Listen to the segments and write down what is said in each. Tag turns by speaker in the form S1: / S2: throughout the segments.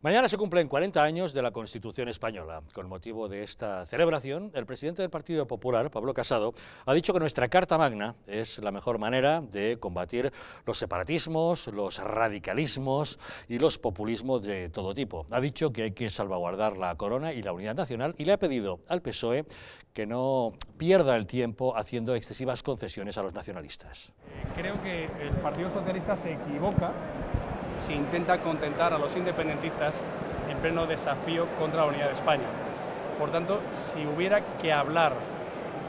S1: Mañana se cumplen 40 años de la Constitución española. Con motivo de esta celebración, el presidente del Partido Popular, Pablo Casado, ha dicho que nuestra Carta Magna es la mejor manera de combatir los separatismos, los radicalismos y los populismos de todo tipo. Ha dicho que hay que salvaguardar la corona y la unidad nacional y le ha pedido al PSOE que no pierda el tiempo haciendo excesivas concesiones a los nacionalistas.
S2: Creo que el Partido Socialista se equivoca si intenta contentar a los independentistas en pleno desafío contra la unidad de España. Por tanto, si hubiera que hablar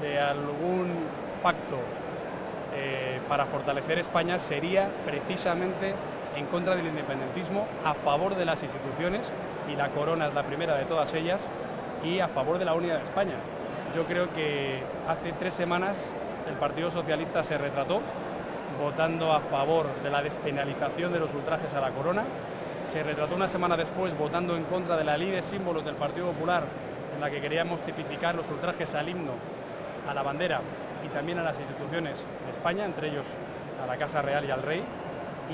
S2: de algún pacto para fortalecer España, sería precisamente en contra del independentismo, a favor de las instituciones, y la corona es la primera de todas ellas, y a favor de la unidad de España. Yo creo que hace 3 semanas el Partido Socialista se retrató, votando a favor de la despenalización de los ultrajes a la corona. Se retrató una semana después votando en contra de la ley de símbolos del Partido Popular, en la que queríamos tipificar los ultrajes al himno, a la bandera y también a las instituciones de España, entre ellos a la Casa Real y al Rey,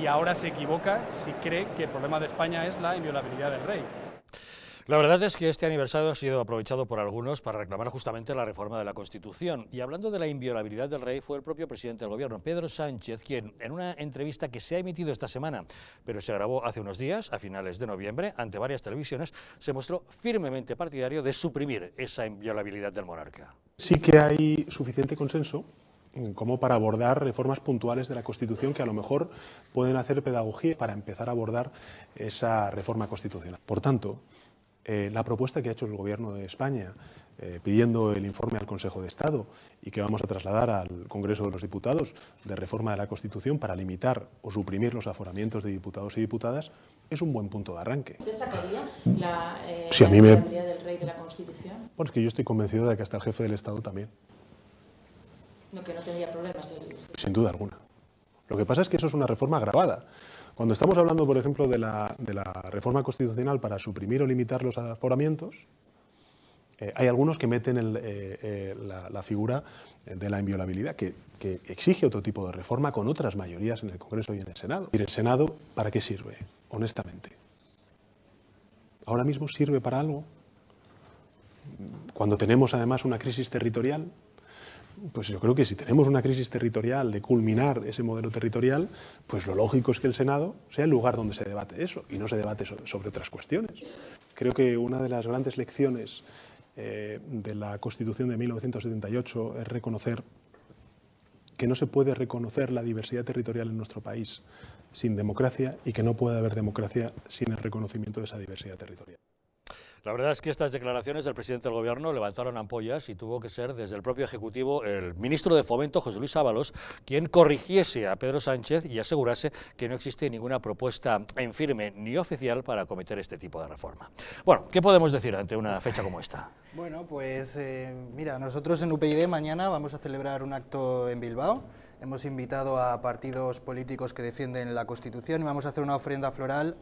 S2: y ahora se equivoca si cree que el problema de España es la inviolabilidad del Rey.
S1: La verdad es que este aniversario ha sido aprovechado por algunos para reclamar justamente la reforma de la Constitución. Y hablando de la inviolabilidad del rey, fue el propio presidente del gobierno, Pedro Sánchez, quien en una entrevista que se ha emitido esta semana, pero se grabó hace unos días, a finales de noviembre, ante varias televisiones, se mostró firmemente partidario de suprimir esa inviolabilidad del monarca.
S3: Sí que hay suficiente consenso como para abordar reformas puntuales de la Constitución que a lo mejor pueden hacer pedagogía para empezar a abordar esa reforma constitucional. Por tanto, la propuesta que ha hecho el Gobierno de España pidiendo el informe al Consejo de Estado y que vamos a trasladar al Congreso de los Diputados de reforma de la Constitución para limitar o suprimir los aforamientos de diputados y diputadas es un buen punto de arranque.
S4: ¿Usted sacaría la
S3: sí,
S4: inviolabilidad del rey de la Constitución?
S3: Bueno, es que yo estoy convencido de que hasta el jefe del Estado también.
S4: No, que no tendría problemas.
S3: Sin duda alguna. Lo que pasa es que eso es una reforma agravada. Cuando estamos hablando, por ejemplo, de la reforma constitucional para suprimir o limitar los aforamientos, hay algunos que meten la figura de la inviolabilidad, que exige otro tipo de reforma con otras mayorías en el Congreso y en el Senado. ¿Y el Senado para qué sirve, honestamente? ¿Ahora mismo sirve para algo? Cuando tenemos además una crisis territorial, pues yo creo que si tenemos una crisis territorial de culminar ese modelo territorial, pues lo lógico es que el Senado sea el lugar donde se debate eso y no se debate sobre otras cuestiones. Creo que una de las grandes lecciones de la Constitución de 1978 es reconocer que no se puede reconocer la diversidad territorial en nuestro país sin democracia y que no puede haber democracia sin el reconocimiento de esa diversidad territorial.
S1: La verdad es que estas declaraciones del presidente del Gobierno levantaron ampollas y tuvo que ser desde el propio Ejecutivo el ministro de Fomento, José Luis Ábalos, quien corrigiese a Pedro Sánchez y asegurase que no existe ninguna propuesta en firme ni oficial para acometer este tipo de reforma. Bueno, ¿qué podemos decir ante una fecha como esta?
S5: Bueno, pues mira, nosotros en UPyD mañana vamos a celebrar un acto en Bilbao. Hemos invitado a partidos políticos que defienden la Constitución y vamos a hacer una ofrenda floral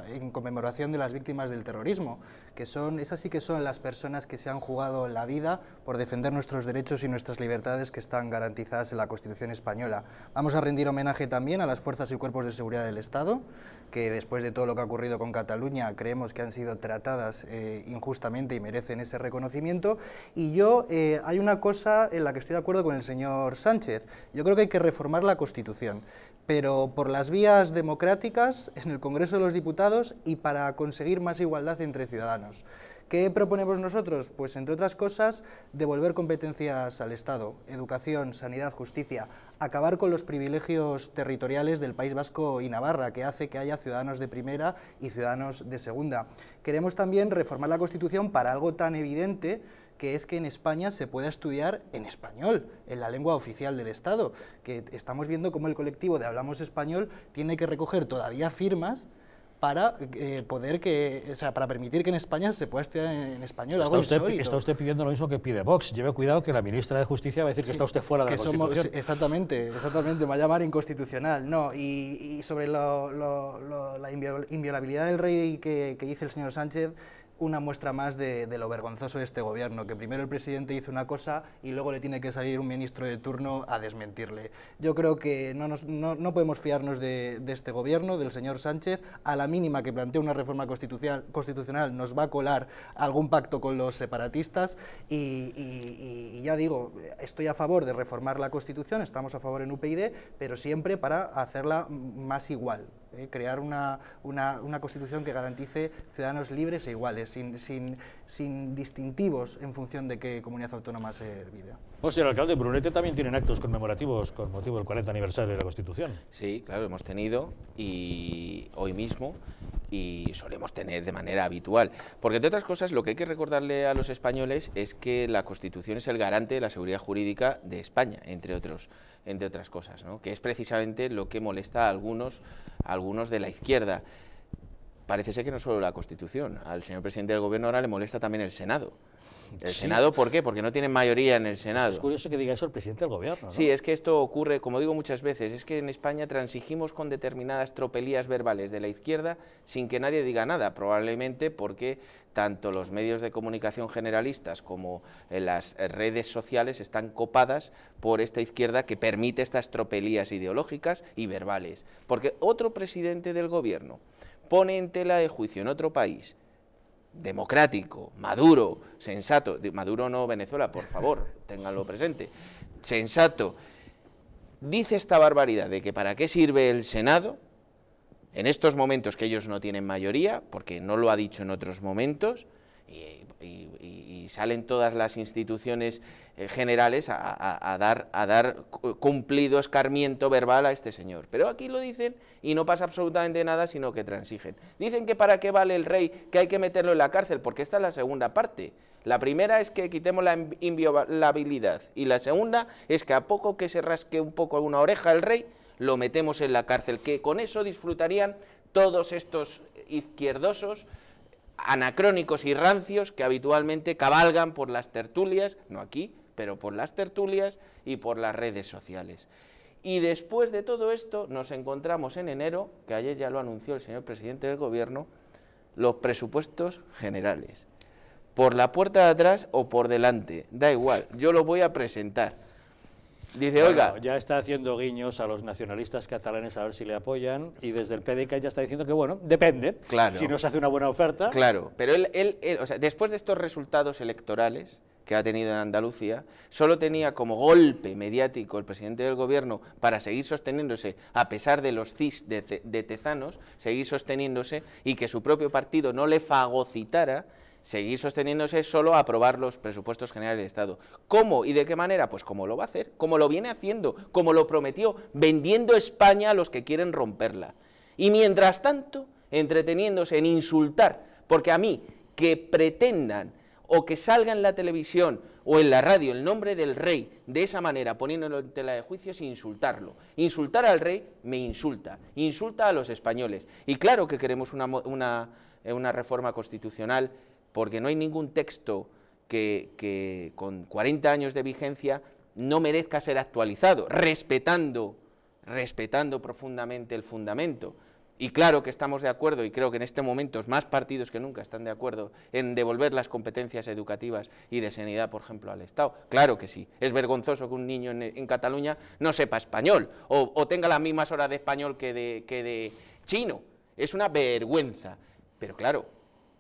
S5: en conmemoración de las víctimas del terrorismo, que esas sí que son las personas que se han jugado la vida por defender nuestros derechos y nuestras libertades que están garantizadas en la Constitución española. Vamos a rendir homenaje también a las fuerzas y cuerpos de seguridad del Estado, que después de todo lo que ha ocurrido con Cataluña creemos que han sido tratadas injustamente y merecen ese reconocimiento. Y hay una cosa en la que estoy de acuerdo con el señor Sánchez. Yo creo que hay que reformar la Constitución, pero por las vías democráticas en el Congreso de los Diputados y para conseguir más igualdad entre ciudadanos. ¿Qué proponemos nosotros? Pues entre otras cosas, devolver competencias al Estado, educación, sanidad, justicia, acabar con los privilegios territoriales del País Vasco y Navarra, que hace que haya ciudadanos de primera y ciudadanos de segunda. Queremos también reformar la Constitución para algo tan evidente que es que en España se pueda estudiar en español, en la lengua oficial del Estado, que estamos viendo cómo el colectivo de Hablamos Español tiene que recoger todavía firmas para para permitir que en España se pueda estudiar en español.
S1: Está usted pidiendo lo mismo que pide Vox. Lleve cuidado que la ministra de Justicia va a decir que está usted fuera de la Constitución.
S5: Exactamente, me va a llamar inconstitucional. No, y sobre la inviolabilidad del rey que dice el señor Sánchez, una muestra más de lo vergonzoso de este gobierno, que primero el presidente hizo una cosa y luego le tiene que salir un ministro de turno a desmentirle. Yo creo que no podemos fiarnos de este gobierno, del señor Sánchez. A la mínima que plantee una reforma constitucional nos va a colar algún pacto con los separatistas y ya digo, estoy a favor de reformar la Constitución, estamos a favor en UPyD, pero siempre para hacerla más igual. Crear una Constitución que garantice ciudadanos libres e iguales, sin distintivos en función de qué comunidad autónoma se vive.
S1: Señor alcalde, Brunete también tienen actos conmemorativos con motivo del 40 aniversario de la Constitución.
S6: Sí, claro, hemos tenido y hoy mismo y solemos tener de manera habitual. Porque, entre otras cosas, lo que hay que recordarle a los españoles es que la Constitución es el garante de la seguridad jurídica de España, entre otras cosas, ¿no? Que es precisamente lo que molesta a algunos de la izquierda. Parece ser que no solo la Constitución, al señor presidente del Gobierno ahora le molesta también el Senado. ¿El Senado por qué? Porque no tienen mayoría en el Senado.
S1: Es curioso que diga eso el presidente del Gobierno, ¿no?
S6: Sí, es que esto ocurre, como digo muchas veces, es que en España transigimos con determinadas tropelías verbales de la izquierda sin que nadie diga nada, probablemente porque tanto los medios de comunicación generalistas como las redes sociales están copadas por esta izquierda que permite estas tropelías ideológicas y verbales. Porque otro presidente del Gobierno pone en tela de juicio en otro país democrático, maduro, sensato, Maduro no Venezuela, por favor, ténganlo presente, sensato, dice esta barbaridad de que para qué sirve el Senado, en estos momentos que ellos no tienen mayoría, porque no lo ha dicho en otros momentos, y salen todas las instituciones generales a dar cumplido escarmiento verbal a este señor. Pero aquí lo dicen y no pasa absolutamente nada, sino que transigen. Dicen que para qué vale el rey, que hay que meterlo en la cárcel, porque esta es la segunda parte. La primera es que quitemos la inviolabilidad y la segunda es que a poco que se rasque un poco una oreja el rey, lo metemos en la cárcel, que con eso disfrutarían todos estos izquierdosos anacrónicos y rancios que habitualmente cabalgan por las tertulias, no aquí, pero por las tertulias y por las redes sociales. Y después de todo esto nos encontramos en enero, que ayer ya lo anunció el señor presidente del Gobierno, los presupuestos generales. Por la puerta de atrás o por delante, da igual, yo lo voy a presentar. Dice,
S1: bueno,
S6: oiga...
S1: ya está haciendo guiños a los nacionalistas catalanes a ver si le apoyan, y desde el PDK ya está diciendo que, bueno, depende,
S6: claro,
S1: si nos hace una buena oferta.
S6: Claro, pero él, o sea, después de estos resultados electorales que ha tenido en Andalucía, solo tenía como golpe mediático el presidente del Gobierno para seguir sosteniéndose, a pesar de los cis de Tezanos, seguir sosteniéndose y que su propio partido no le fagocitara, seguir sosteniéndose solo a aprobar los presupuestos generales del Estado. ¿Cómo y de qué manera? Pues como lo va a hacer, como lo viene haciendo, como lo prometió, vendiendo España a los que quieren romperla. Y mientras tanto, entreteniéndose en insultar, porque a mí, que pretendan o que salga en la televisión o en la radio el nombre del rey de esa manera, poniéndolo en tela de juicio, es insultarlo. Insultar al rey me insulta, insulta a los españoles. Y claro que queremos una reforma constitucional, porque no hay ningún texto que con 40 años de vigencia no merezca ser actualizado, respetando profundamente el fundamento. Y claro que estamos de acuerdo, y creo que en este momento más partidos que nunca están de acuerdo en devolver las competencias educativas y de sanidad, por ejemplo, al Estado. Claro que sí. Es vergonzoso que un niño en Cataluña no sepa español o tenga las mismas horas de español que de chino. Es una vergüenza. Pero claro,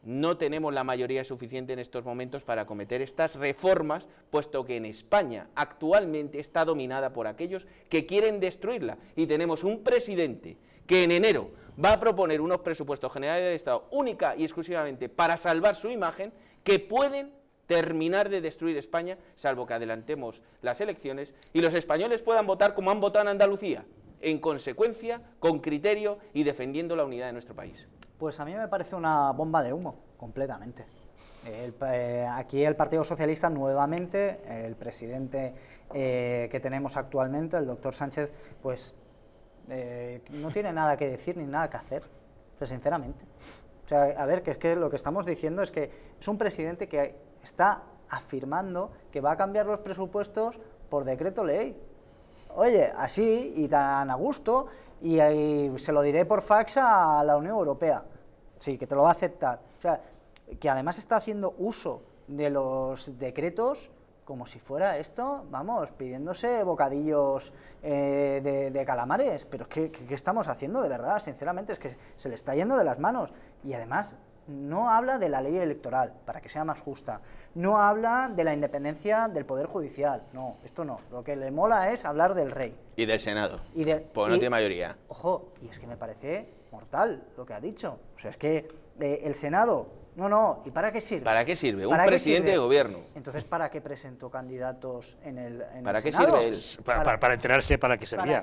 S6: no tenemos la mayoría suficiente en estos momentos para acometer estas reformas, puesto que en España actualmente está dominada por aquellos que quieren destruirla. Y tenemos un presidente que en enero va a proponer unos presupuestos generales del Estado única y exclusivamente para salvar su imagen, que pueden terminar de destruir España, salvo que adelantemos las elecciones y los españoles puedan votar como han votado en Andalucía, en consecuencia, con criterio y defendiendo la unidad de nuestro país.
S7: Pues a mí me parece una bomba de humo, completamente. Aquí el Partido Socialista, nuevamente, el presidente que tenemos actualmente, el doctor Sánchez, pues no tiene nada que decir ni nada que hacer, pues, sinceramente. O sea, a ver, que es que lo que estamos diciendo es que es un presidente que está afirmando que va a cambiar los presupuestos por decreto ley. Oye, así y tan a gusto, y se lo diré por fax a la Unión Europea. Sí, que te lo va a aceptar. O sea, que además está haciendo uso de los decretos como si fuera esto, vamos, pidiéndose bocadillos de calamares. Pero ¿qué estamos haciendo de verdad? Sinceramente, es que se le está yendo de las manos. Y además no habla de la ley electoral, para que sea más justa. No habla de la independencia del Poder Judicial. No, esto no. Lo que le mola es hablar del rey.
S6: Y del Senado, porque no tiene mayoría.
S7: Ojo, y es que me parece mortal lo que ha dicho. O sea, es que el Senado... No, ¿y para qué sirve?
S6: ¿Para qué sirve? Un presidente de gobierno.
S7: Entonces, ¿para qué presentó candidatos en el Senado?
S6: ¿Para qué sirve él?
S1: Para enterarse para qué servía.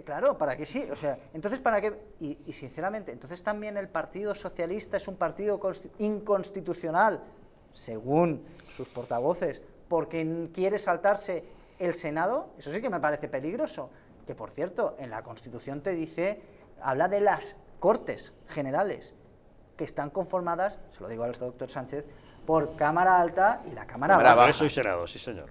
S7: Claro, para qué sí. O sea, entonces, ¿para qué? Y sinceramente, entonces también el Partido Socialista es un partido inconstitucional, según sus portavoces, porque quiere saltarse el Senado. Eso sí que me parece peligroso. Que, por cierto, en la Constitución te dice, habla de las Cortes Generales, que están conformadas, se lo digo al doctor Sánchez, por Cámara Alta y la Cámara Baja.
S1: Congreso y Senado, sí señor.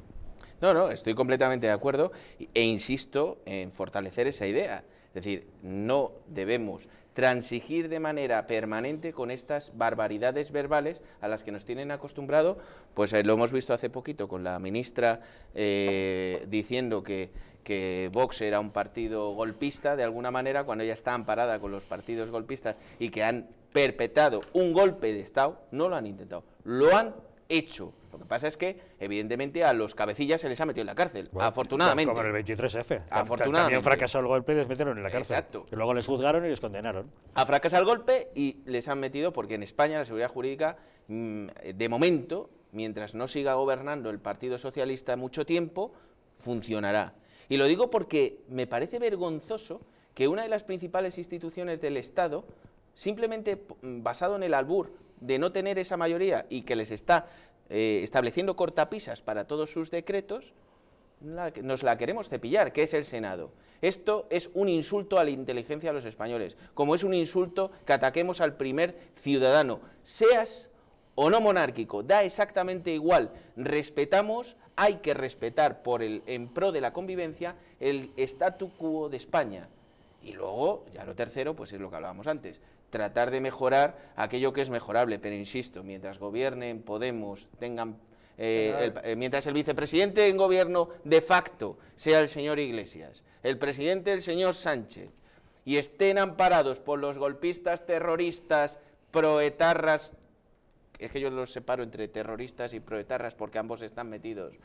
S6: No, estoy completamente de acuerdo e insisto en fortalecer esa idea. Es decir, no debemos transigir de manera permanente con estas barbaridades verbales a las que nos tienen acostumbrado. Pues lo hemos visto hace poquito con la ministra diciendo que Vox era un partido golpista, de alguna manera, cuando ella está amparada con los partidos golpistas y que han perpetrado un golpe de Estado. No lo han intentado, lo han hecho. Lo que pasa es que, evidentemente, a los cabecillas se les ha metido en la cárcel, bueno, afortunadamente.
S1: Como en el 23F.
S6: Afortunadamente.
S1: También fracasó el golpe y les metieron en la cárcel.
S6: Exacto.
S1: Y luego les juzgaron y les condenaron.
S6: Ha fracasado el golpe y les han metido, porque en España la seguridad jurídica, de momento, mientras no siga gobernando el Partido Socialista mucho tiempo, funcionará. Y lo digo porque me parece vergonzoso que una de las principales instituciones del Estado, simplemente basado en el albur de no tener esa mayoría y que les está estableciendo cortapisas para todos sus decretos, nos la queremos cepillar, que es el Senado. Esto es un insulto a la inteligencia de los españoles, como es un insulto que ataquemos al primer ciudadano, seas o no monárquico, da exactamente igual. Respetamos, hay que respetar en pro de la convivencia el statu quo de España. Y luego, ya lo tercero, pues es lo que hablábamos antes, tratar de mejorar aquello que es mejorable, pero insisto, mientras gobiernen Podemos, tengan mientras el vicepresidente en gobierno de facto sea el señor Iglesias, el presidente el señor Sánchez, y estén amparados por los golpistas terroristas, proetarras, es que yo los separo entre terroristas y proetarras porque ambos están metidos,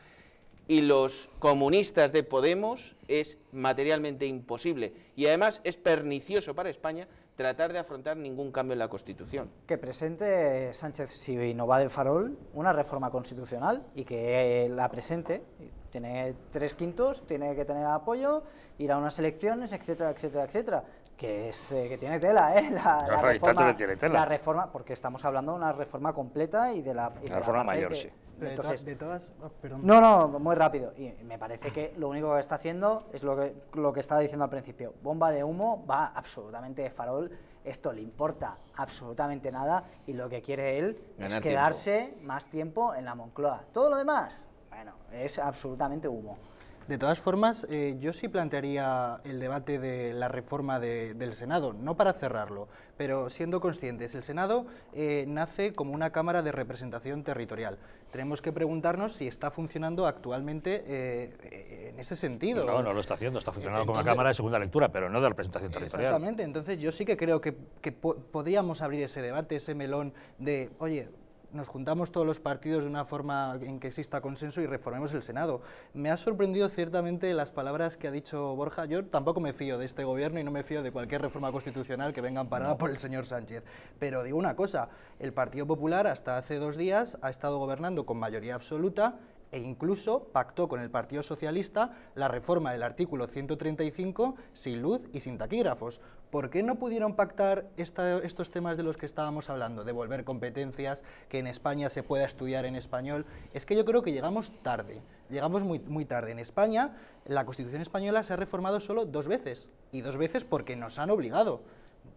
S6: y los comunistas de Podemos, es materialmente imposible y además es pernicioso para España tratar de afrontar ningún cambio en la Constitución.
S7: Que presente Sánchez, si no va del farol, una reforma constitucional y que la presente. Tiene 3/5, tiene que tener apoyo, ir a unas elecciones, etcétera, etcétera, etcétera. Que tiene tela, la reforma, porque estamos hablando de una reforma completa y de la
S1: reforma mayor, sí.
S7: Entonces,
S5: perdón.
S7: No, muy rápido. Y me parece que lo único que está haciendo es lo que estaba diciendo al principio. Bomba de humo, va absolutamente de farol. Esto le importa absolutamente nada y lo que quiere él es quedarse más tiempo en la Moncloa. Todo lo demás, bueno, es absolutamente humo.
S5: De todas formas, yo sí plantearía el debate de la reforma del Senado, no para cerrarlo, pero siendo conscientes, el Senado nace como una Cámara de representación territorial. Tenemos que preguntarnos si está funcionando actualmente en ese sentido.
S1: No lo está haciendo, está funcionando como una Cámara de segunda lectura, pero no de representación territorial.
S5: Exactamente, entonces yo sí que creo que podríamos abrir ese debate, ese melón de, oye, nos juntamos todos los partidos de una forma en que exista consenso y reformemos el Senado. Me ha sorprendido ciertamente las palabras que ha dicho Borja. Yo tampoco me fío de este gobierno y no me fío de cualquier reforma constitucional que venga amparada por el señor Sánchez. Pero digo una cosa, el Partido Popular hasta hace 2 días ha estado gobernando con mayoría absoluta e incluso pactó con el Partido Socialista la reforma del artículo 135 sin luz y sin taquígrafos. ¿Por qué no pudieron pactar estos temas de los que estábamos hablando? Devolver competencias, que en España se pueda estudiar en español. Es que yo creo que llegamos tarde, llegamos muy tarde. En España, la Constitución española se ha reformado solo 2 veces, y 2 veces porque nos han obligado.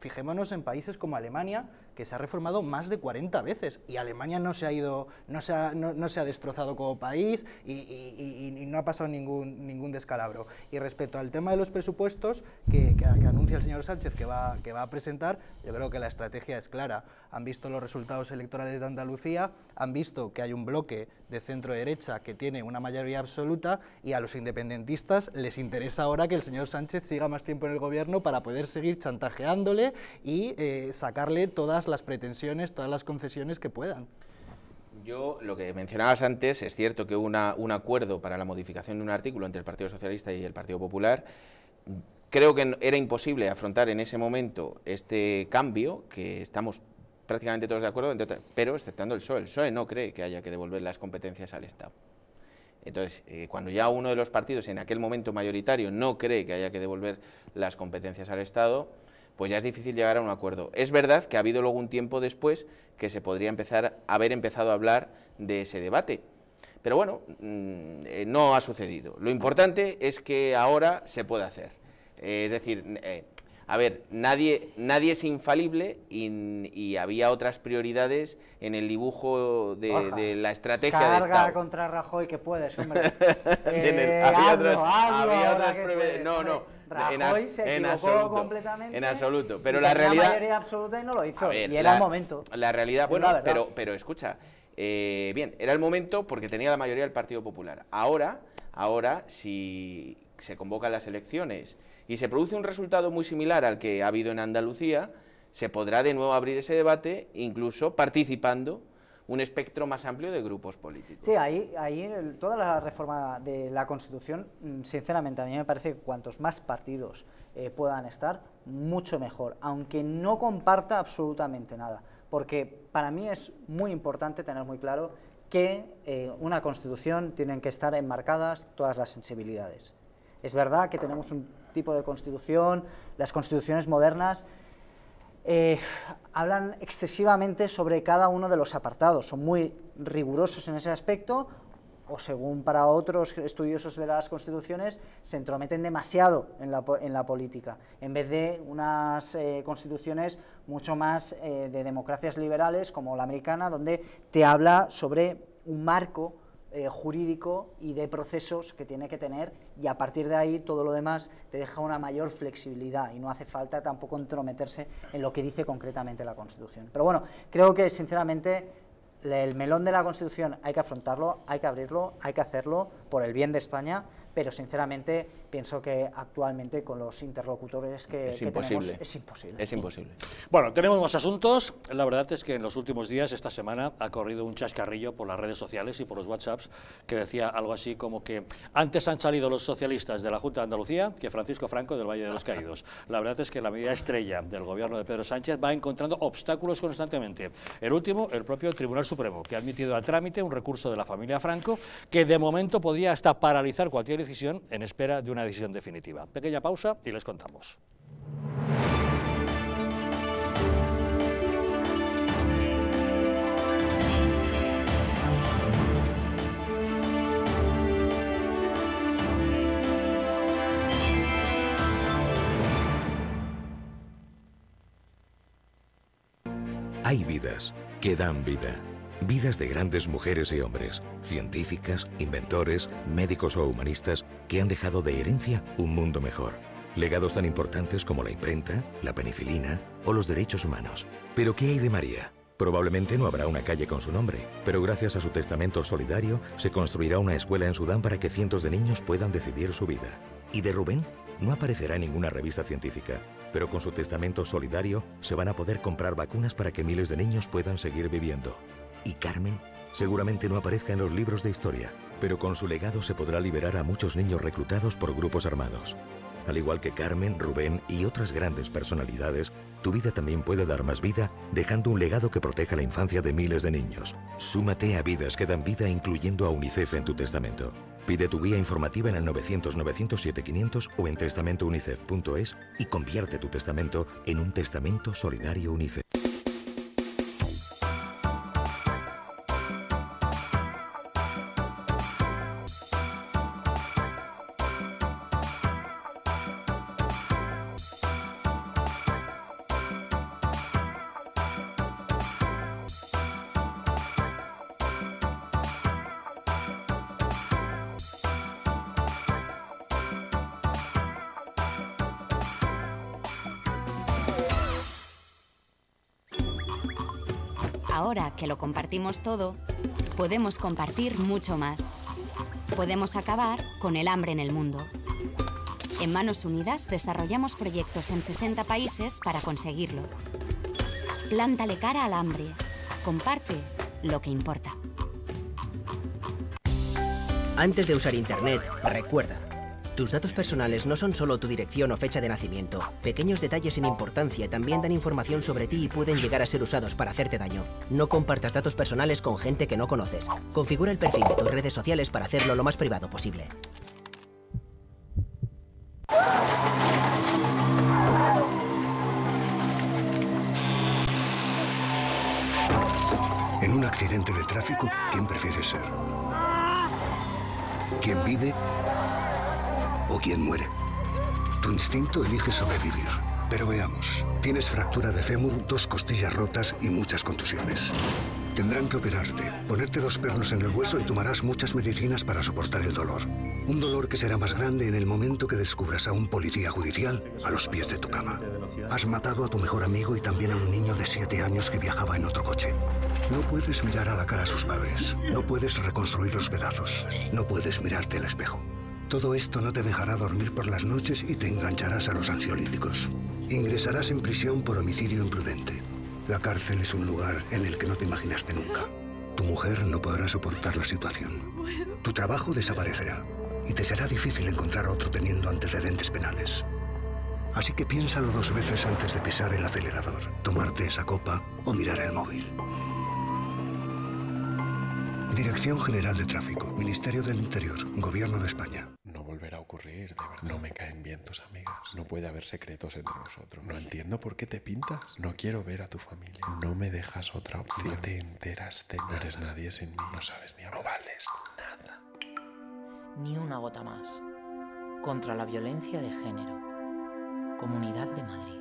S5: fijémonos en países como Alemania, que se ha reformado más de 40 veces, y Alemania no se ha destrozado como país y no ha pasado ningún descalabro. Y respecto al tema de los presupuestos que anuncia el señor Sánchez que va a presentar, yo creo que la estrategia es clara. Han visto los resultados electorales de Andalucía, han visto que hay un bloque de centro-derecha que tiene una mayoría absoluta, y a los independentistas les interesa ahora que el señor Sánchez siga más tiempo en el gobierno para poder seguir chantajeándole y sacarle todas las pretensiones, todas las concesiones que puedan.
S6: Yo, lo que mencionabas antes, es cierto que hubo un acuerdo para la modificación de un artículo entre el Partido Socialista y el Partido Popular. Creo que era imposible afrontar en ese momento este cambio, que estamos prácticamente todos de acuerdo, pero exceptuando el PSOE. El PSOE no cree que haya que devolver las competencias al Estado. Entonces, cuando ya uno de los partidos, en aquel momento mayoritario, no cree que haya que devolver las competencias al Estado, pues ya es difícil llegar a un acuerdo. Es verdad que ha habido luego un tiempo después que se podría haber empezado a hablar de ese debate, pero bueno, no ha sucedido. Lo importante es que ahora se puede hacer. Es decir, a ver, nadie es infalible y había otras prioridades en el dibujo de la estrategia de Estado.
S7: Carga contra Rajoy, que puedes, hombre.
S6: Había otras prioridades. No.
S7: Rajoy se equivocó completamente.
S6: En absoluto. Pero
S7: y
S6: la realidad.
S7: La mayoría absoluta y no lo hizo.
S6: Ver,
S7: y era el momento.
S6: La realidad, bueno,
S7: la
S6: pero escucha. Bien, era el momento porque tenía la mayoría del Partido Popular. Ahora, si se convocan las elecciones y se produce un resultado muy similar al que ha habido en Andalucía, se podrá de nuevo abrir ese debate, incluso participando un espectro más amplio de grupos políticos.
S7: Sí, ahí toda la reforma de la Constitución, sinceramente, a mí me parece que cuantos más partidos puedan estar, mucho mejor, aunque no comparta absolutamente nada, porque para mí es muy importante tener muy claro que una Constitución tienen que estar enmarcadas todas las sensibilidades. Es verdad que tenemos un tipo de Constitución, las constituciones modernas hablan excesivamente sobre cada uno de los apartados, son muy rigurosos en ese aspecto, o según para otros estudiosos de las constituciones, se entrometen demasiado en la política, en vez de unas constituciones mucho más de democracias liberales como la americana, donde te habla sobre un marco jurídico y de procesos que tiene que tener, y a partir de ahí todo lo demás te deja una mayor flexibilidad y no hace falta tampoco entrometerse en lo que dice concretamente la Constitución. Pero bueno, creo que sinceramente el melón de la Constitución hay que afrontarlo, hay que abrirlo, hay que hacerlo por el bien de España, pero sinceramente pienso que actualmente con los interlocutores que tenemos es imposible.
S6: Es imposible.
S1: Bueno, tenemos más asuntos. La verdad es que en los últimos días, esta semana, ha corrido un chascarrillo por las redes sociales y por los WhatsApps que decía algo así como que antes han salido los socialistas de la Junta de Andalucía que Francisco Franco del Valle de los Caídos. La verdad es que la medida estrella del gobierno de Pedro Sánchez va encontrando obstáculos constantemente. El último, el propio Tribunal Supremo, que ha admitido a trámite un recurso de la familia Franco que de momento podría hasta paralizar cualquier decisión en espera de una decisión definitiva. Pequeña pausa y les contamos.
S8: Hay vidas que dan vida. Vidas de grandes mujeres y hombres, científicas, inventores, médicos o humanistas que han dejado de herencia un mundo mejor. Legados tan importantes como la imprenta, la penicilina o los derechos humanos. ¿Pero qué hay de María? Probablemente no habrá una calle con su nombre, pero gracias a su testamento solidario se construirá una escuela en Sudán para que cientos de niños puedan decidir su vida. ¿Y de Rubén? No aparecerá en ninguna revista científica, pero con su testamento solidario se van a poder comprar vacunas para que miles de niños puedan seguir viviendo. ¿Y Carmen? Seguramente no aparezca en los libros de historia, pero con su legado se podrá liberar a muchos niños reclutados por grupos armados. Al igual que Carmen, Rubén y otras grandes personalidades, tu vida también puede dar más vida dejando un legado que proteja la infancia de miles de niños. Súmate a Vidas que dan vida incluyendo a UNICEF en tu testamento. Pide tu guía informativa en el 900-900-7500 o en testamentounicef.es y convierte tu testamento en un testamento solidario UNICEF.
S9: Ahora que lo compartimos todo, podemos compartir mucho más. Podemos acabar con el hambre en el mundo. En Manos Unidas desarrollamos proyectos en 60 países para conseguirlo. Plántale cara al hambre. Comparte lo que importa.
S10: Antes de usar Internet, recuerda, tus datos personales no son solo tu dirección o fecha de nacimiento. Pequeños detalles sin importancia también dan información sobre ti y pueden llegar a ser usados para hacerte daño. No compartas datos personales con gente que no conoces. Configura el perfil de tus redes sociales para hacerlo lo más privado posible.
S11: En un accidente de tráfico, ¿quién prefieres ser? ¿Quién vive o quién muere? Tu instinto elige sobrevivir. Pero veamos, tienes fractura de fémur, 2 costillas rotas y muchas contusiones. Tendrán que operarte, ponerte 2 pernos en el hueso y tomarás muchas medicinas para soportar el dolor. Un dolor que será más grande en el momento que descubras a un policía judicial a los pies de tu cama. Has matado a tu mejor amigo y también a un niño de 7 años que viajaba en otro coche. No puedes mirar a la cara a sus padres. No puedes reconstruir los pedazos. No puedes mirarte al espejo. Todo esto no te dejará dormir por las noches y te engancharás a los ansiolíticos. Ingresarás en prisión por homicidio imprudente. La cárcel es un lugar en el que no te imaginaste nunca. Tu mujer no podrá soportar la situación. Tu trabajo desaparecerá y te será difícil encontrar otro teniendo antecedentes penales. Así que piénsalo 2 veces antes de pisar el acelerador, tomarte esa copa o mirar el móvil. Dirección General de Tráfico, Ministerio del Interior, Gobierno de España.
S12: No volverá a ocurrir, de verdad. No me caen bien tus amigas. No puede haber secretos entre nosotros. No entiendo por qué te pintas. No quiero ver a tu familia. No me dejas otra opción. No te enteras de nada. No eres nadie sin mí. No sabes ni hablar. No vales nada.
S13: Ni una gota más. Contra la violencia de género. Comunidad de Madrid.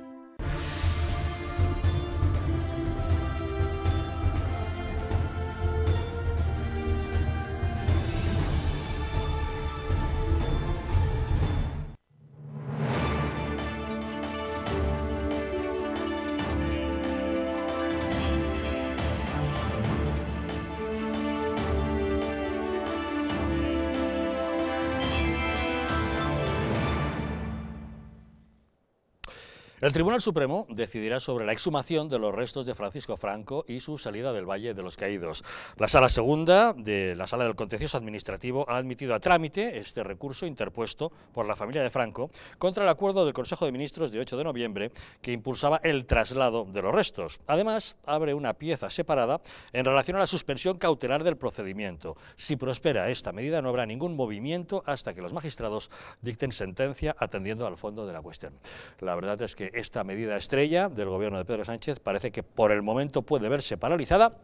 S1: El Tribunal Supremo decidirá sobre la exhumación de los restos de Francisco Franco y su salida del Valle de los Caídos. La Sala Segunda de la Sala del Contencioso Administrativo ha admitido a trámite este recurso interpuesto por la familia de Franco contra el acuerdo del Consejo de Ministros de 8 de noviembre que impulsaba el traslado de los restos. Además, abre una pieza separada en relación a la suspensión cautelar del procedimiento. Si prospera esta medida, no habrá ningún movimiento hasta que los magistrados dicten sentencia atendiendo al fondo de la cuestión. La verdad es que esta medida estrella del gobierno de Pedro Sánchez parece que por el momento puede verse paralizada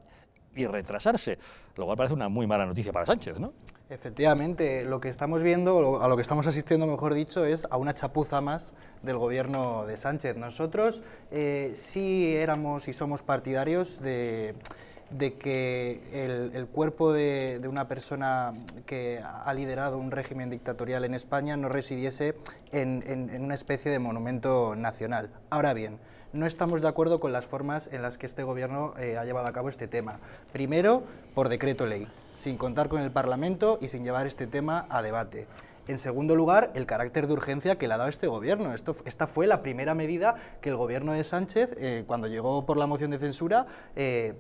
S1: y retrasarse, lo cual parece una muy mala noticia para Sánchez, ¿no?
S5: Efectivamente, lo que estamos viendo, a lo que estamos asistiendo, mejor dicho, es a una chapuza más del gobierno de Sánchez. Nosotros sí éramos y somos partidarios de que el cuerpo de una persona que ha liderado un régimen dictatorial en España no residiese en una especie de monumento nacional. Ahora bien, no estamos de acuerdo con las formas en las que este gobierno ha llevado a cabo este tema. Primero, por decreto ley, sin contar con el Parlamento y sin llevar este tema a debate. En segundo lugar, el carácter de urgencia que le ha dado este gobierno. Esta fue la primera medida que el gobierno de Sánchez, cuando llegó por la moción de censura,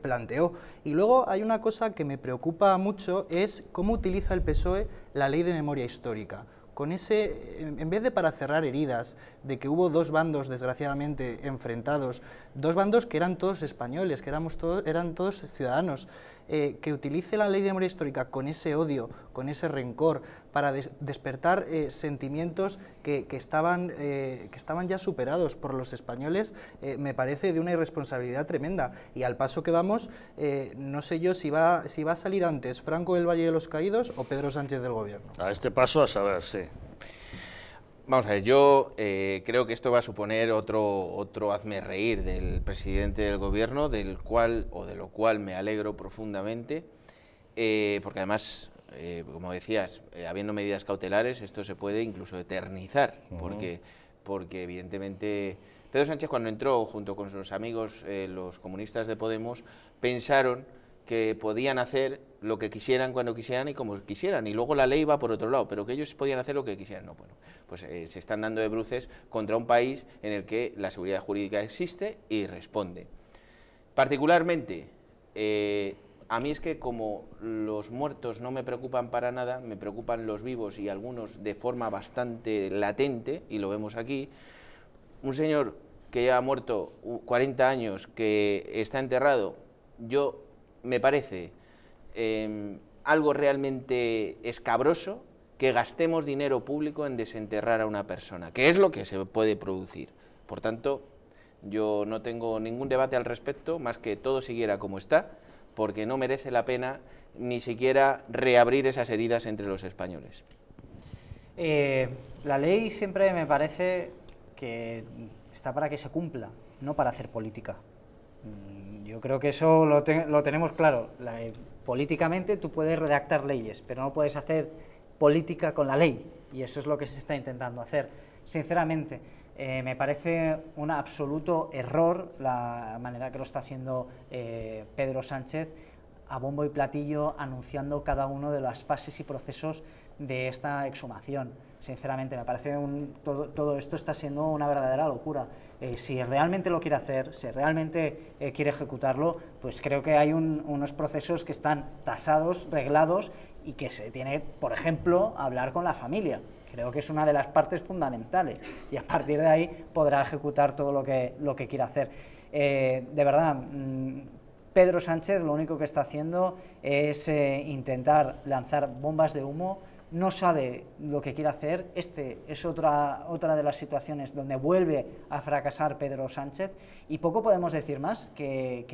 S5: planteó. Y luego hay una cosa que me preocupa mucho, es cómo utiliza el PSOE la ley de memoria histórica. Con en vez de para cerrar heridas, de que hubo 2 bandos desgraciadamente enfrentados, 2 bandos que eran todos españoles, que eran todos ciudadanos, que utilice la ley de memoria histórica con ese odio, con ese rencor, para despertar sentimientos que estaban ya superados por los españoles, me parece de una irresponsabilidad tremenda. Y al paso que vamos, no sé yo si va a salir antes Franco del Valle de los Caídos o Pedro Sánchez del Gobierno.
S1: A este paso, a saber, sí.
S6: Vamos a ver, yo creo que esto va a suponer otro hazme reír del presidente del gobierno, de lo cual me alegro profundamente, porque además, como decías, habiendo medidas cautelares, esto se puede incluso eternizar, porque evidentemente Pedro Sánchez, cuando entró junto con sus amigos los comunistas de Podemos, pensaron que podían hacer lo que quisieran, cuando quisieran y como quisieran, y luego la ley va por otro lado, pero que ellos podían hacer lo que quisieran. No, bueno, pues se están dando de bruces contra un país en el que la seguridad jurídica existe y responde. Particularmente, a mí es que como los muertos no me preocupan para nada, me preocupan los vivos y algunos de forma bastante latente, y lo vemos aquí. Un señor que ya ha muerto 40 años, que está enterrado, me parece algo realmente escabroso que gastemos dinero público en desenterrar a una persona, que es lo que se puede producir. Por tanto, yo no tengo ningún debate al respecto, más que todo siguiera como está, porque no merece la pena ni siquiera reabrir esas heridas entre los españoles.
S7: La ley siempre me parece que está para que se cumpla, no para hacer política. Yo creo que eso lo tenemos claro. Políticamente tú puedes redactar leyes, pero no puedes hacer política con la ley, y eso es lo que se está intentando hacer. Sinceramente, me parece un absoluto error la manera que lo está haciendo Pedro Sánchez, a bombo y platillo, anunciando cada una de las fases y procesos de esta exhumación. Sinceramente, me parece todo esto está siendo una verdadera locura. Si realmente lo quiere hacer, si realmente quiere ejecutarlo, pues creo que hay unos procesos que están tasados, reglados, y que se tiene, por ejemplo, hablar con la familia. Creo que es una de las partes fundamentales, y a partir de ahí podrá ejecutar todo lo que quiera hacer. De verdad, Pedro Sánchez lo único que está haciendo es intentar lanzar bombas de humo. No sabe lo que quiere hacer. Es otra de las situaciones donde vuelve a fracasar Pedro Sánchez, y poco podemos decir más que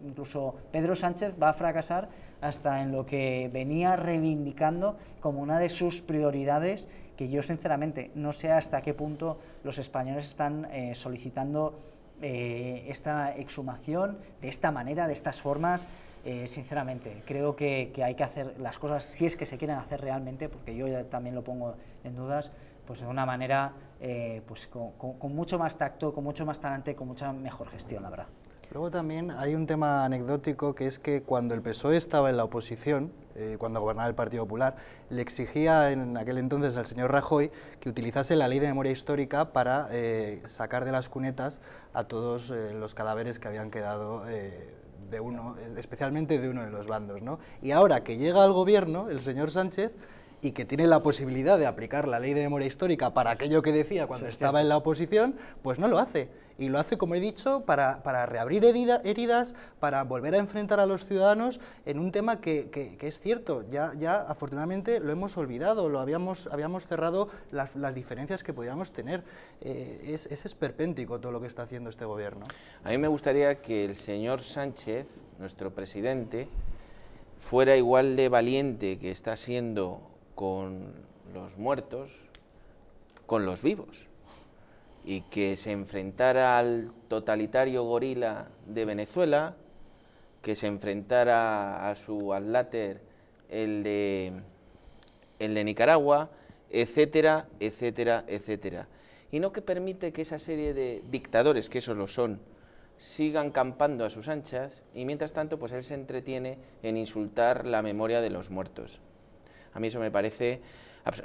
S7: incluso Pedro Sánchez va a fracasar hasta en lo que venía reivindicando como una de sus prioridades, que yo sinceramente no sé hasta qué punto los españoles están solicitando esta exhumación de esta manera, de estas formas. Sinceramente, creo que hay que hacer las cosas, si es que se quieren hacer realmente, porque yo ya también lo pongo en dudas, pues de una manera pues con mucho más tacto, con mucho más talante, con mucha mejor gestión, la verdad.
S5: Luego también hay un tema anecdótico, que es que cuando el PSOE estaba en la oposición, cuando gobernaba el Partido Popular, le exigía en aquel entonces al señor Rajoy que utilizase la ley de memoria histórica para sacar de las cunetas a todos los cadáveres que habían quedado especialmente de uno de los bandos, ¿no? Y ahora que llega al gobierno el señor Sánchez y que tiene la posibilidad de aplicar la ley de memoria histórica para aquello que decía cuando estaba en la oposición, pues no lo hace. Y lo hace, como he dicho, para reabrir heridas, para volver a enfrentar a los ciudadanos en un tema que es cierto, ya afortunadamente lo hemos olvidado, habíamos cerrado las diferencias que podíamos tener. Es esperpéntico todo lo que está haciendo este gobierno.
S6: A mí me gustaría que el señor Sánchez, nuestro presidente, fuera igual de valiente que está siendo con los muertos, con los vivos, y que se enfrentara al totalitario gorila de Venezuela, que se enfrentara a su adláter, el de Nicaragua, etcétera, etcétera, etcétera. Y no que permite que esa serie de dictadores, que esos lo son, sigan campando a sus anchas, y mientras tanto pues él se entretiene en insultar la memoria de los muertos. A mí eso me parece...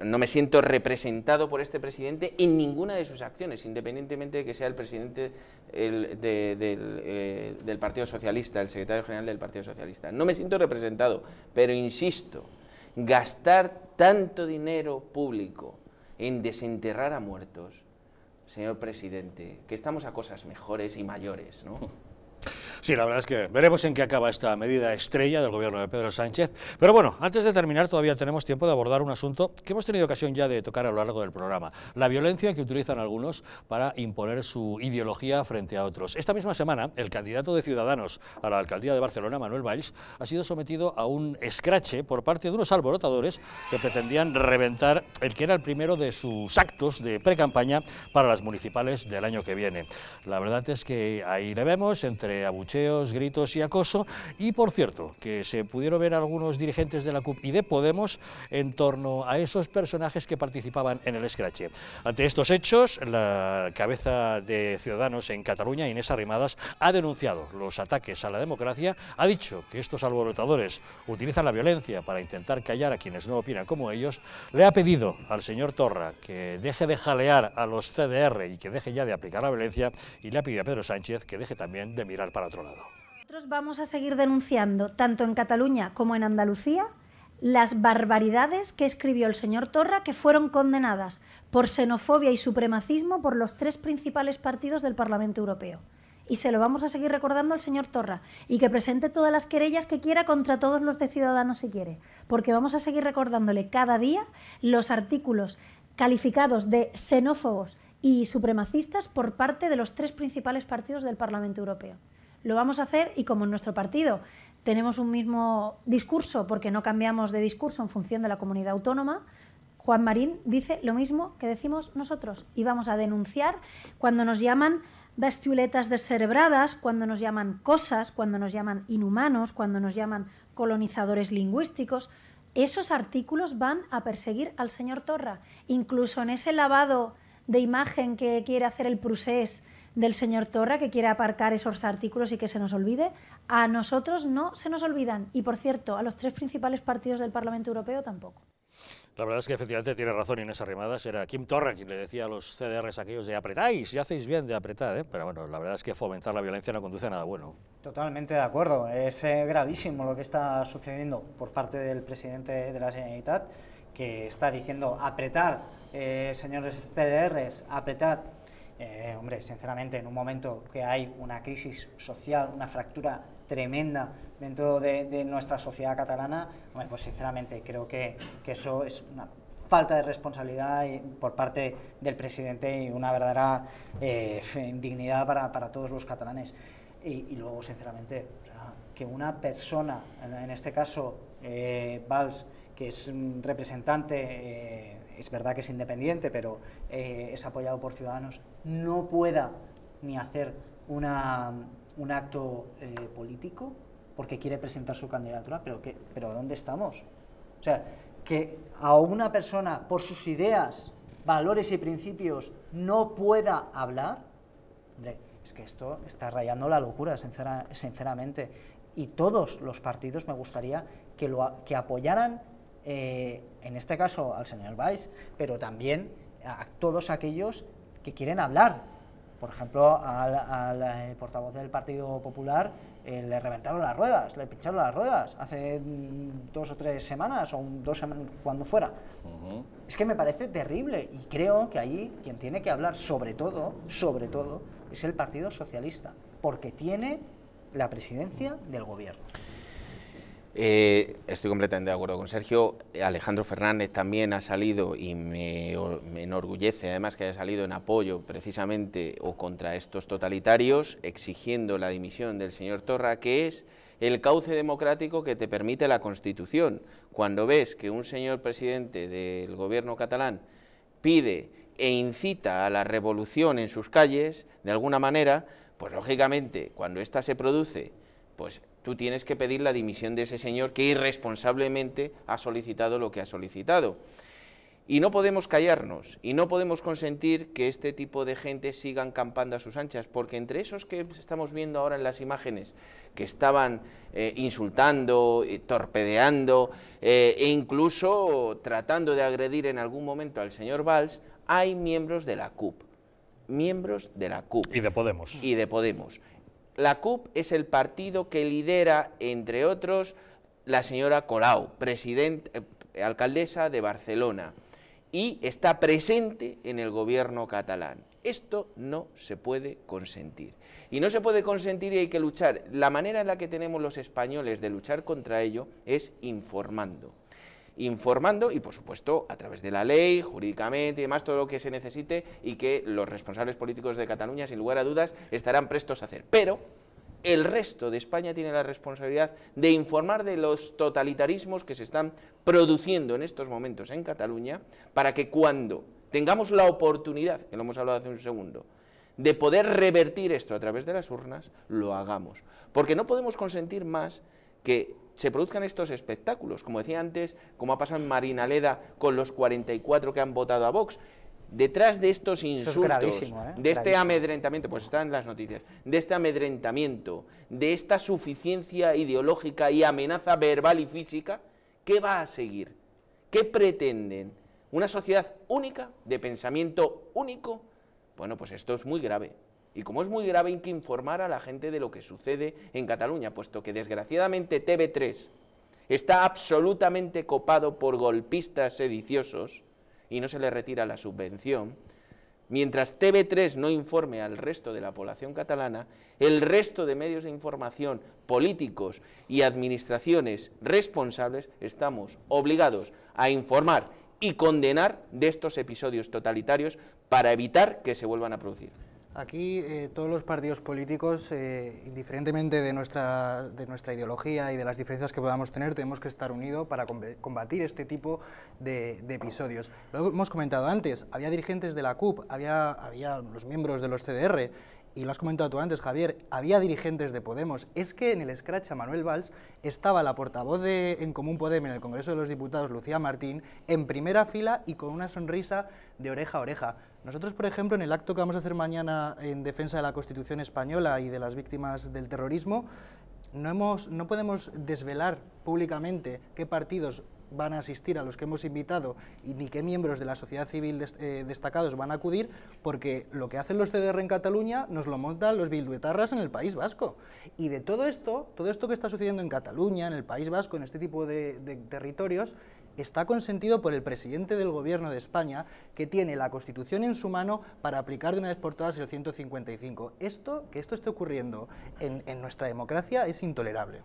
S6: No me siento representado por este presidente en ninguna de sus acciones, independientemente de que sea el presidente del Partido Socialista, el secretario general del Partido Socialista. No me siento representado, pero insisto, gastar tanto dinero público en desenterrar a muertos, señor presidente, que estamos a cosas mejores y mayores, ¿no?
S1: Sí, la verdad es que veremos en qué acaba esta medida estrella del gobierno de Pedro Sánchez. Pero bueno, antes de terminar todavía tenemos tiempo de abordar un asunto que hemos tenido ocasión ya de tocar a lo largo del programa. La violencia que utilizan algunos para imponer su ideología frente a otros. Esta misma semana, el candidato de Ciudadanos a la alcaldía de Barcelona, Manuel Valls, ha sido sometido a un escrache por parte de unos alborotadores que pretendían reventar el que era el primero de sus actos de precampaña para las municipales del año que viene. La verdad es que ahí le vemos entre abucheos abucheos, gritos y acoso, y por cierto, que se pudieron ver algunos dirigentes de la CUP y de Podemos en torno a esos personajes que participaban en el escrache. Ante estos hechos, la cabeza de Ciudadanos en Cataluña, Inés Arrimadas, ha denunciado los ataques a la democracia, ha dicho que estos alborotadores utilizan la violencia para intentar callar a quienes no opinan como ellos, le ha pedido al señor Torra que deje de jalear a los CDR y que deje ya de aplicar la violencia, y le ha pedido a Pedro Sánchez que deje también de mirar para otro lado.
S14: Nosotros vamos a seguir denunciando, tanto en Cataluña como en Andalucía, las barbaridades que escribió el señor Torra, que fueron condenadas por xenofobia y supremacismo por los 3 principales partidos del Parlamento Europeo. Y se lo vamos a seguir recordando al señor Torra, y que presente todas las querellas que quiera contra todos los de Ciudadanos si quiere, porque vamos a seguir recordándole cada día los artículos calificados de xenófobos y supremacistas por parte de los 3 principales partidos del Parlamento Europeo. Lo vamos a hacer, y como en nuestro partido tenemos un mismo discurso, porque no cambiamos de discurso en función de la comunidad autónoma, Juan Marín dice lo mismo que decimos nosotros, y vamos a denunciar cuando nos llaman bestioletas descerebradas, cuando nos llaman cosas, cuando nos llaman inhumanos, cuando nos llaman colonizadores lingüísticos. Esos artículos van a perseguir al señor Torra, incluso en ese lavado de imagen que quiere hacer el procés del señor Torra, que quiere aparcar esos artículos y que se nos olvide. A nosotros no se nos olvidan, y por cierto, a los 3 principales partidos del Parlamento Europeo tampoco.
S1: La verdad es que efectivamente tiene razón Inés Arrimadas, era Quim Torra quien le decía a los CDRs aquellos de apretáis y hacéis bien de apretar, ¿eh? Pero bueno, la verdad es que fomentar la violencia no conduce a nada bueno.
S7: Totalmente de acuerdo, es gravísimo lo que está sucediendo por parte del presidente de la Generalitat, que está diciendo apretar, señores CDRs, apretar. Hombre, sinceramente, en un momento que hay una crisis social, una fractura tremenda dentro de nuestra sociedad catalana, hombre, pues sinceramente creo que eso es una falta de responsabilidad por parte del presidente y una verdadera indignidad para todos los catalanes. Y luego, sinceramente, o sea, que una persona, en este caso Valls, que es un representante, es verdad que es independiente, pero es apoyado por Ciudadanos, no pueda ni hacer un acto político porque quiere presentar su candidatura, pero ¿dónde estamos? O sea, que a una persona por sus ideas, valores y principios no pueda hablar, hombre, es que esto está rayando la locura, sinceramente. Y todos los partidos me gustaría que apoyaran, en este caso al señor Valls, pero también a todos aquellos que quieren hablar. Por ejemplo, al portavoz del Partido Popular le reventaron las ruedas, le pincharon las ruedas hace 2 o 3 semanas, o 2 semanas, cuando fuera. Es que me parece terrible, y creo que ahí quien tiene que hablar, sobre todo, es el Partido Socialista, porque tiene la presidencia del gobierno.
S6: Estoy completamente de acuerdo con Sergio. Alejandro Fernández también ha salido, y me enorgullece además que haya salido en apoyo precisamente o contra estos totalitarios, exigiendo la dimisión del señor Torra, que es el cauce democrático que te permite la Constitución. Cuando ves que un señor presidente del gobierno catalán pide e incita a la revolución en sus calles, de alguna manera, pues lógicamente cuando ésta se produce, pues tú tienes que pedir la dimisión de ese señor que irresponsablemente ha solicitado lo que ha solicitado. Y no podemos callarnos, y no podemos consentir que este tipo de gente sigan campando a sus anchas, porque entre esos que estamos viendo ahora en las imágenes, que estaban insultando, torpedeando e incluso tratando de agredir en algún momento al señor Valls, hay miembros de la CUP. Miembros de la CUP.
S1: Y de Podemos.
S6: Y de Podemos. La CUP es el partido que lidera, entre otros, la señora Colau, alcaldesa de Barcelona, y está presente en el gobierno catalán. Esto no se puede consentir. Y no se puede consentir, y hay que luchar. La manera en la que tenemos los españoles de luchar contra ello es informando. Informando y, por supuesto, a través de la ley, jurídicamente y demás, todo lo que se necesite, y que los responsables políticos de Cataluña, sin lugar a dudas, estarán prestos a hacer. Pero el resto de España tiene la responsabilidad de informar de los totalitarismos que se están produciendo en estos momentos en Cataluña, para que cuando tengamos la oportunidad, que lo hemos hablado hace un segundo, de poder revertir esto a través de las urnas, lo hagamos. Porque no podemos consentir más que se produzcan estos espectáculos, como decía antes, como ha pasado en Marinaleda con los 44 que han votado a Vox. Detrás de estos insultos, de este amedrentamiento, pues están en las noticias, de este amedrentamiento, de esta suficiencia ideológica y amenaza verbal y física, ¿qué va a seguir? ¿Qué pretenden? ¿Una sociedad única, de pensamiento único? Bueno, pues esto es muy grave. Y como es muy grave, hay que informar a la gente de lo que sucede en Cataluña, puesto que desgraciadamente TV3 está absolutamente copado por golpistas sediciosos y no se le retira la subvención. Mientras TV3 no informe al resto de la población catalana, el resto de medios de información, políticos y administraciones responsables estamos obligados a informar y condenar de estos episodios totalitarios para evitar que se vuelvan a producir.
S5: Aquí todos los partidos políticos, indiferentemente de nuestra ideología y de las diferencias que podamos tener, tenemos que estar unidos para combatir este tipo de episodios. Lo hemos comentado antes, había dirigentes de la CUP, había los miembros de los CDR, y lo has comentado tú antes, Javier, había dirigentes de Podemos. Es que en el scratch a Manuel Valls estaba la portavoz de En Común Podem en el Congreso de los Diputados, Lucía Martín, en primera fila y con una sonrisa de oreja a oreja. Nosotros, por ejemplo, en el acto que vamos a hacer mañana en defensa de la Constitución española y de las víctimas del terrorismo, no podemos desvelar públicamente qué partidos van a asistir a los que hemos invitado y ni qué miembros de la sociedad civil destacados van a acudir, porque lo que hacen los CDR en Cataluña nos lo montan los bilduetarras en el País Vasco. Y de todo esto que está sucediendo en Cataluña, en el País Vasco, en este tipo de territorios, está consentido por el presidente del Gobierno de España, que tiene la Constitución en su mano para aplicar de una vez por todas el 155. Que esto esté ocurriendo en nuestra democracia es intolerable.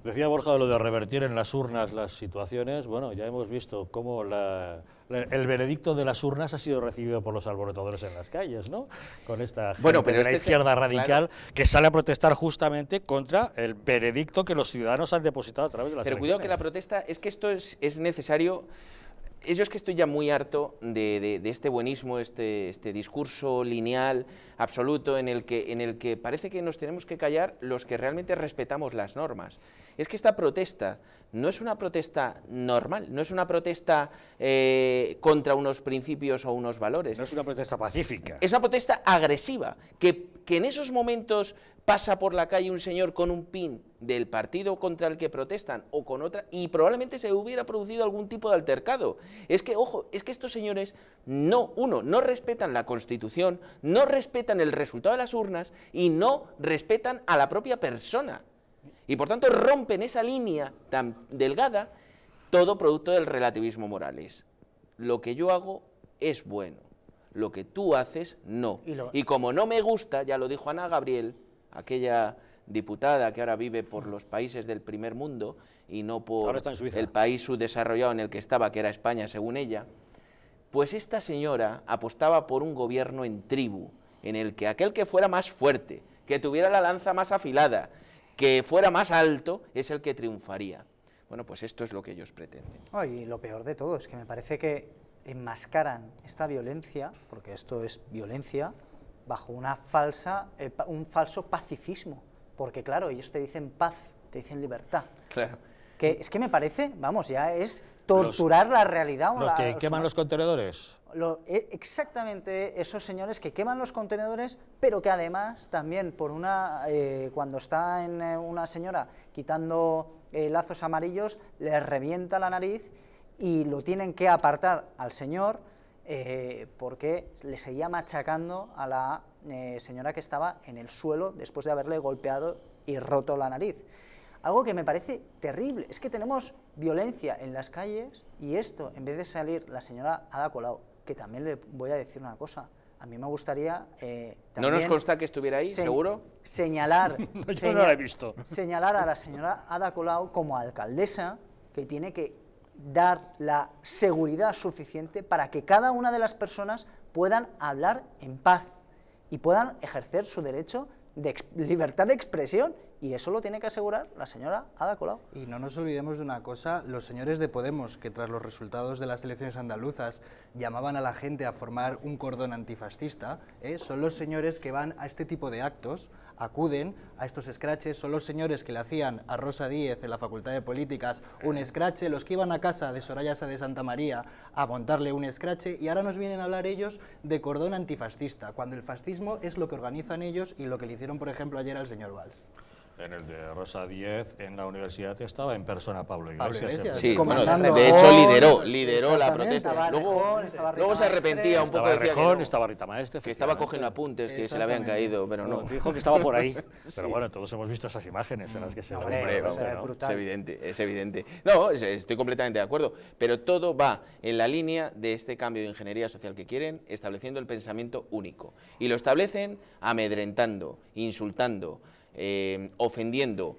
S1: Decía Borja lo de revertir en las urnas las situaciones. Bueno, ya hemos visto cómo el veredicto de las urnas ha sido recibido por los alborotadores en las calles, ¿no? Con esta gente de la izquierda radical, claro, que sale a protestar justamente contra el veredicto que los ciudadanos han depositado a través de las elecciones.
S6: Pero cuidado que la protesta, es que esto es necesario. Yo es que estoy ya muy harto de este buenismo, este discurso lineal, absoluto, en el que parece que nos tenemos que callar los que realmente respetamos las normas. Es que esta protesta no es una protesta normal, no es una protesta contra unos principios o unos valores.
S1: No es una protesta pacífica.
S6: Es una protesta agresiva, que en esos momentos pasa por la calle un señor con un pin del partido contra el que protestan o con otra, y probablemente se hubiera producido algún tipo de altercado. Es que, ojo, es que estos señores no respetan la Constitución, no respetan el resultado de las urnas y no respetan a la propia persona. Y por tanto rompen esa línea tan delgada, todo producto del relativismo morales. Lo que yo hago es bueno, lo que tú haces no. Y como no me gusta, ya lo dijo Ana Gabriel, aquella diputada que ahora vive por los países del primer mundo y no por el país subdesarrollado en el que estaba, que era España, según ella, pues esta señora apostaba por un gobierno en tribu, en el que aquel que fuera más fuerte, que tuviera la lanza más afilada, que fuera más alto, es el que triunfaría. Bueno, pues esto es lo que ellos pretenden.
S7: Y lo peor de todo es que me parece que enmascaran esta violencia, porque esto es violencia, bajo un falso pacifismo, porque claro, ellos te dicen paz, te dicen libertad.
S6: Claro.
S7: Que es que me parece, vamos, ya es torturar la realidad.
S1: ¿Los que queman los contenedores?
S7: Exactamente, esos señores que queman los contenedores, pero que además también cuando está una señora quitando lazos amarillos, le revienta la nariz y lo tienen que apartar al señor, porque le seguía machacando a la señora que estaba en el suelo después de haberle golpeado y roto la nariz. Algo que me parece terrible, es que tenemos violencia en las calles y esto, en vez de salir la señora Ada Colau, que también le voy a decir una cosa, a mí me gustaría...
S6: ¿No nos consta que estuviera ahí, seguro?
S7: Señalar,
S1: yo no la he visto.
S7: Señalar a la señora Ada Colau como alcaldesa, que tiene que dar la seguridad suficiente para que cada una de las personas puedan hablar en paz y puedan ejercer su derecho de libertad de expresión, y eso lo tiene que asegurar la señora Ada Colau.
S5: Y no nos olvidemos de una cosa, los señores de Podemos, que tras los resultados de las elecciones andaluzas llamaban a la gente a formar un cordón antifascista, son los señores que van a este tipo de actos, acuden a estos escraches, son los señores que le hacían a Rosa Díez en la Facultad de Políticas un escrache, los que iban a casa de Soraya Sáenz de Santa María a montarle un escrache, y ahora nos vienen a hablar ellos de cordón antifascista, cuando el fascismo es lo que organizan ellos y lo que le hicieron, por ejemplo, ayer al señor Valls.
S1: En el de Rosa Díez, en la universidad, estaba en persona Pablo Iglesias.
S6: Sí, bueno, de hecho lideró la protesta. Luego se arrepentía un poco.
S1: Estaba Rita Maestre.
S6: Que estaba cogiendo apuntes, que se le habían caído, pero no.
S1: Dijo que estaba por ahí. Pero bueno, todos hemos visto esas imágenes en las que se ve.
S6: Es evidente. No, estoy completamente de acuerdo. Pero todo va en la línea de este cambio de ingeniería social que quieren, estableciendo el pensamiento único. Y lo establecen amedrentando, insultando, ofendiendo,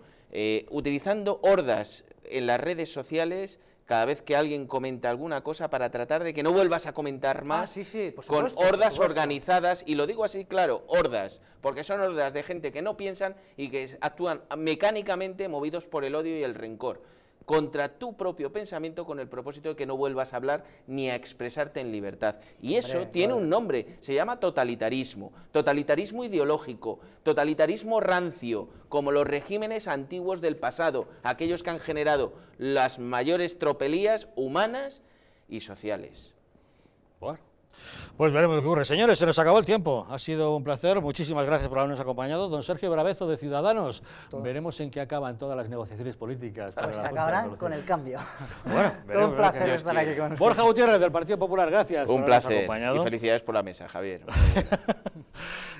S6: utilizando hordas en las redes sociales cada vez que alguien comenta alguna cosa para tratar de que no vuelvas a comentar más, con hordas organizadas, y lo digo así claro, hordas, porque son hordas de gente que no piensan y que actúan mecánicamente movidos por el odio y el rencor, contra tu propio pensamiento, con el propósito de que no vuelvas a hablar ni a expresarte en libertad. Y eso tiene un nombre, se llama totalitarismo, totalitarismo ideológico, totalitarismo rancio, como los regímenes antiguos del pasado, aquellos que han generado las mayores tropelías humanas y sociales.
S1: Bueno, pues veremos qué ocurre. Señores, se nos acabó el tiempo. Ha sido un placer. Muchísimas gracias por habernos acompañado. Don Sergio Brabezo, de Ciudadanos. Veremos en qué acaban todas las negociaciones políticas.
S7: Pues se acabarán con el cambio.
S1: Bueno,
S7: todo un placer estar aquí con ustedes.
S1: Borja Gutiérrez, del Partido Popular, gracias
S6: por habernos acompañado.
S1: Y
S6: felicidades por la mesa, Javier.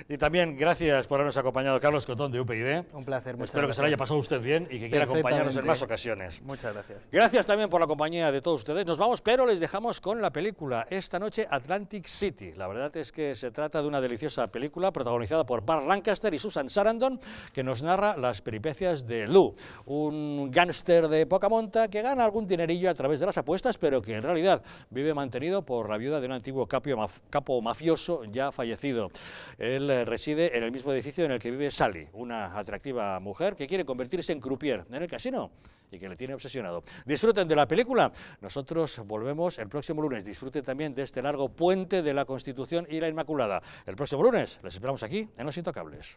S1: Y también gracias por habernos acompañado Carlos Cotón, de UPyD.
S5: Un placer, muchas
S1: Espero que se lo haya pasado usted bien y que quiera acompañarnos en más ocasiones.
S5: Muchas gracias.
S1: Gracias también por la compañía de todos ustedes. Nos vamos, pero les dejamos con la película esta noche, Atlantic City. La verdad es que se trata de una deliciosa película protagonizada por Burt Lancaster y Susan Sarandon, que nos narra las peripecias de Lou, un gángster de poca monta que gana algún dinerillo a través de las apuestas, pero que en realidad vive mantenido por la viuda de un antiguo capo mafioso ya fallecido. Él reside en el mismo edificio en el que vive Sally, una atractiva mujer que quiere convertirse en croupier en el casino y que le tiene obsesionado. Disfruten de la película. Nosotros volvemos el próximo lunes. Disfruten también de este largo puente de la Constitución y la Inmaculada. El próximo lunes les esperamos aquí en Los Intocables.